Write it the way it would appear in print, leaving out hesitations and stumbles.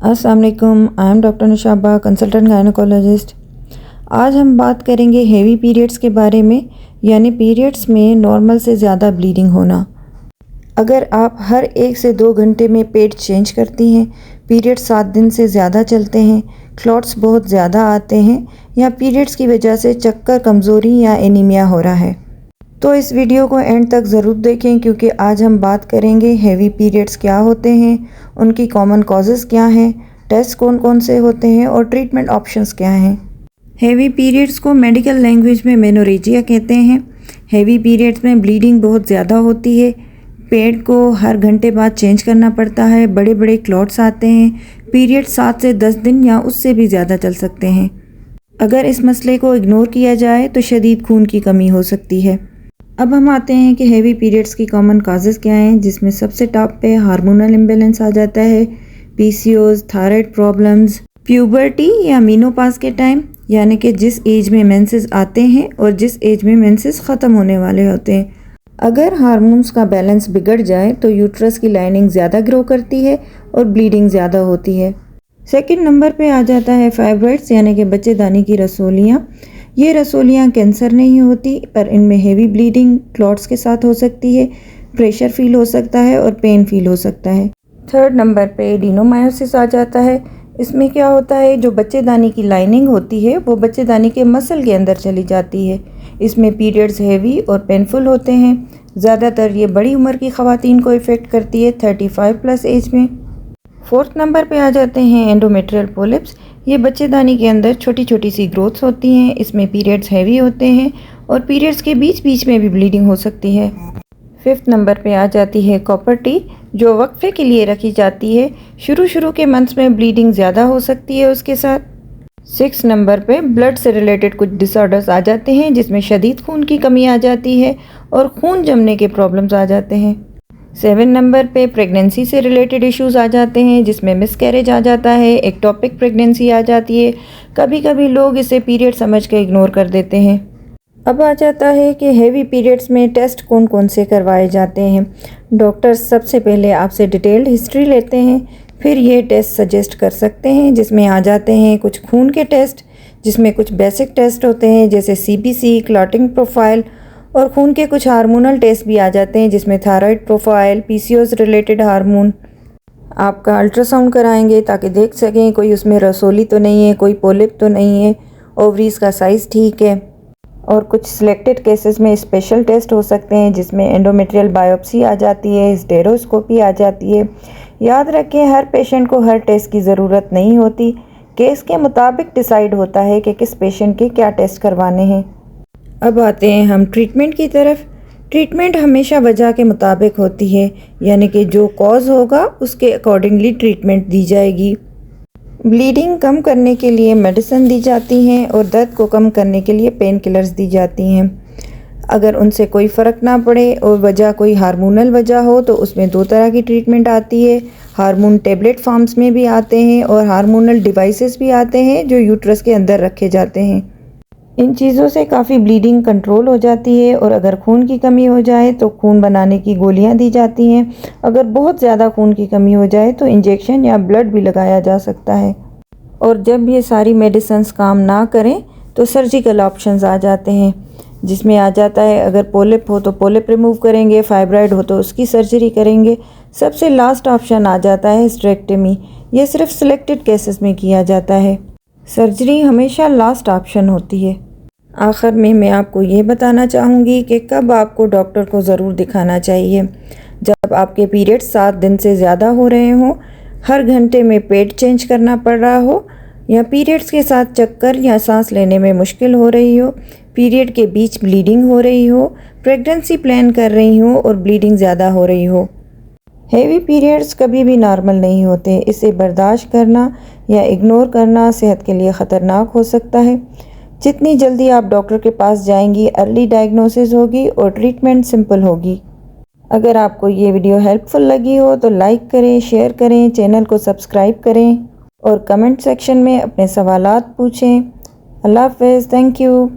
अस्सलाम वालेकुम, I am doctor Nishaba, consultant gynaecologist. आज हम बात करेंगे हेवी पीरियड्स के बारे में, यानी पीरियड्स में नॉर्मल से ज़्यादा ब्लीडिंग होना। अगर आप हर 1 से 2 घंटे में पेड चेंज करती हैं, पीरियड्स 7 दिन से ज़्यादा चलते हैं, क्लॉट्स बहुत ज़्यादा आते हैं या पीरियड्स की वजह से चक्कर, कमज़ोरी या एनीमिया हो रहा है, तो इस वीडियो को एंड तक ज़रूर देखें, क्योंकि आज हम बात करेंगे हेवी पीरियड्स क्या होते हैं, उनकी कॉमन कॉजेज़ क्या हैं, टेस्ट कौन कौन से होते हैं और ट्रीटमेंट ऑप्शंस क्या हैं। हेवी पीरियड्स को मेडिकल लैंग्वेज में मेनोरेजिया कहते हैं। हेवी पीरियड्स में ब्लीडिंग बहुत ज़्यादा होती है, पैड को हर घंटे बाद चेंज करना पड़ता है, बड़े बड़े क्लॉट्स आते हैं, पीरियड 7 से 10 दिन या उससे भी ज़्यादा चल सकते हैं। अगर इस मसले को इग्नोर किया जाए तो शदीद खून की कमी हो सकती है। अब हम आते हैं कि हेवी पीरियड्स की कॉमन काजेज़ क्या हैं, जिसमें सबसे टॉप पे हार्मोनल इम्बैलेंस आ जाता है, पीसीओज, थायराइड प्रॉब्लम्स, प्यूबर्टी या मीनोपाज के टाइम, यानी कि जिस एज में मेंसेस आते हैं और जिस एज में मेंसेस ख़त्म होने वाले होते हैं। अगर हार्मोन्स का बैलेंस बिगड़ जाए तो यूट्रस की लाइनिंग ज़्यादा ग्रो करती है और ब्लीडिंग ज़्यादा होती है। सेकंड नंबर पे आ जाता है फाइब्रॉइड्स, यानी कि बच्चेदानी की रसोलियाँ। ये रसोलियाँ कैंसर नहीं होती, पर इनमें हेवी ब्लीडिंग क्लॉट्स के साथ हो सकती है, प्रेशर फील हो सकता है और पेन फील हो सकता है। थर्ड नंबर पे एडिनोमायोसिस आ जाता है। इसमें क्या होता है, जो बच्चेदानी की लाइनिंग होती है वो बच्चेदानी के मसल के अंदर चली जाती है। इसमें पीरियड्स हैवी और पेनफुल होते हैं। ज़्यादातर ये बड़ी उम्र की ख़वातीन को इफ़ेक्ट करती है, 35+ एज में। फोर्थ नंबर पे आ जाते हैं एंडोमेट्रियल पोलिप्स। ये बच्चेदानी के अंदर छोटी छोटी सी ग्रोथ्स होती हैं। इसमें पीरियड्स हैवी होते हैं और पीरियड्स के बीच बीच में भी ब्लीडिंग हो सकती है। फिफ्थ नंबर पे आ जाती है कॉपर टी, जो वक्फे के लिए रखी जाती है। शुरू के मंथ्स में ब्लीडिंग ज़्यादा हो सकती है उसके साथ। 6 नंबर पे ब्लड से रिलेटेड कुछ डिसऑर्डर्स आ जाते हैं, जिसमें शदीद खून की कमी आ जाती है और खून जमने के प्रॉब्लम्स आ जाते हैं। 7 नंबर पे प्रेगनेंसी से रिलेटेड इश्यूज आ जाते हैं, जिसमें मिसकैरेज आ जाता है, एक्टोपिक प्रेगनेंसी आ जाती है। कभी कभी लोग इसे पीरियड समझ के इग्नोर कर देते हैं। अब आ जाता है कि हेवी पीरियड्स में टेस्ट कौन कौन से करवाए जाते हैं। डॉक्टर्स सबसे पहले आपसे डिटेल्ड हिस्ट्री लेते हैं, फिर ये टेस्ट सजेस्ट कर सकते हैं, जिसमें आ जाते हैं कुछ खून के टेस्ट, जिसमें कुछ बेसिक टेस्ट होते हैं जैसे सीबीसी, क्लॉटिंग प्रोफाइल, और खून के कुछ हार्मोनल टेस्ट भी आ जाते हैं, जिसमें thyroid profile, PCOS related hormone. आपका अल्ट्रासाउंड कराएंगे ताकि देख सकें कोई उसमें रसोली तो नहीं है, कोई पोलिप तो नहीं है, ओवरीज का साइज़ ठीक है। और कुछ सिलेक्टेड केसेस में स्पेशल टेस्ट हो सकते हैं, जिसमें एंडोमेट्रियल बायोप्सी आ जाती है, स्टेरोस्कोपी आ जाती है। याद रखें, हर पेशेंट को हर टेस्ट की ज़रूरत नहीं होती। केस के मुताबिक डिसाइड होता है कि किस पेशेंट के क्या टेस्ट करवाने हैं। अब आते हैं हम ट्रीटमेंट की तरफ। ट्रीटमेंट हमेशा वजह के मुताबिक होती है, यानी कि जो कॉज होगा उसके अकॉर्डिंगली ट्रीटमेंट दी जाएगी। ब्लीडिंग कम करने के लिए मेडिसिन दी जाती हैं और दर्द को कम करने के लिए पेन किलर्स दी जाती हैं। अगर उनसे कोई फ़र्क ना पड़े और वजह कोई हार्मोनल वजह हो तो उसमें 2 तरह की ट्रीटमेंट आती है। हार्मोन टेबलेट फॉर्म्स में भी आते हैं और हार्मोनल डिवाइसेस भी आते हैं जो यूट्रस के अंदर रखे जाते हैं। इन चीज़ों से काफ़ी ब्लीडिंग कंट्रोल हो जाती है, और अगर खून की कमी हो जाए तो खून बनाने की गोलियां दी जाती हैं। अगर बहुत ज़्यादा खून की कमी हो जाए तो इंजेक्शन या ब्लड भी लगाया जा सकता है। और जब ये सारी मेडिसिन्स काम ना करें तो सर्जिकल ऑप्शंस आ जाते हैं, जिसमें आ जाता है अगर पोलिप हो तो पोलिप रिमूव करेंगे, फाइब्रॉइड हो तो उसकी सर्जरी करेंगे। सबसे लास्ट ऑप्शन आ जाता है हिस्टेरेक्टमी। ये सिर्फ सिलेक्टेड केसेस में किया जाता है। सर्जरी हमेशा लास्ट ऑप्शन होती है। आखिर में मैं आपको ये बताना चाहूँगी कि कब आपको डॉक्टर को ज़रूर दिखाना चाहिए। जब आपके पीरियड 7 दिन से ज़्यादा हो रहे हों, हर घंटे में पेड चेंज करना पड़ रहा हो, या पीरियड्स के साथ चक्कर या सांस लेने में मुश्किल हो रही हो, पीरियड के बीच ब्लीडिंग हो रही हो, प्रेगनेंसी प्लान कर रही हो और ब्लीडिंग ज़्यादा हो रही हो। हेवी पीरियड्स कभी भी नॉर्मल नहीं होते। इसे बर्दाश्त करना या इग्नोर करना सेहत के लिए ख़तरनाक हो सकता है। जितनी जल्दी आप डॉक्टर के पास जाएंगी, अर्ली डायग्नोसिस होगी और ट्रीटमेंट सिंपल होगी। अगर आपको ये वीडियो हेल्पफुल लगी हो तो लाइक करें, शेयर करें, चैनल को सब्सक्राइब करें और कमेंट सेक्शन में अपने सवालात पूछें। अल्लाह हाफ़िज़, थैंक यू।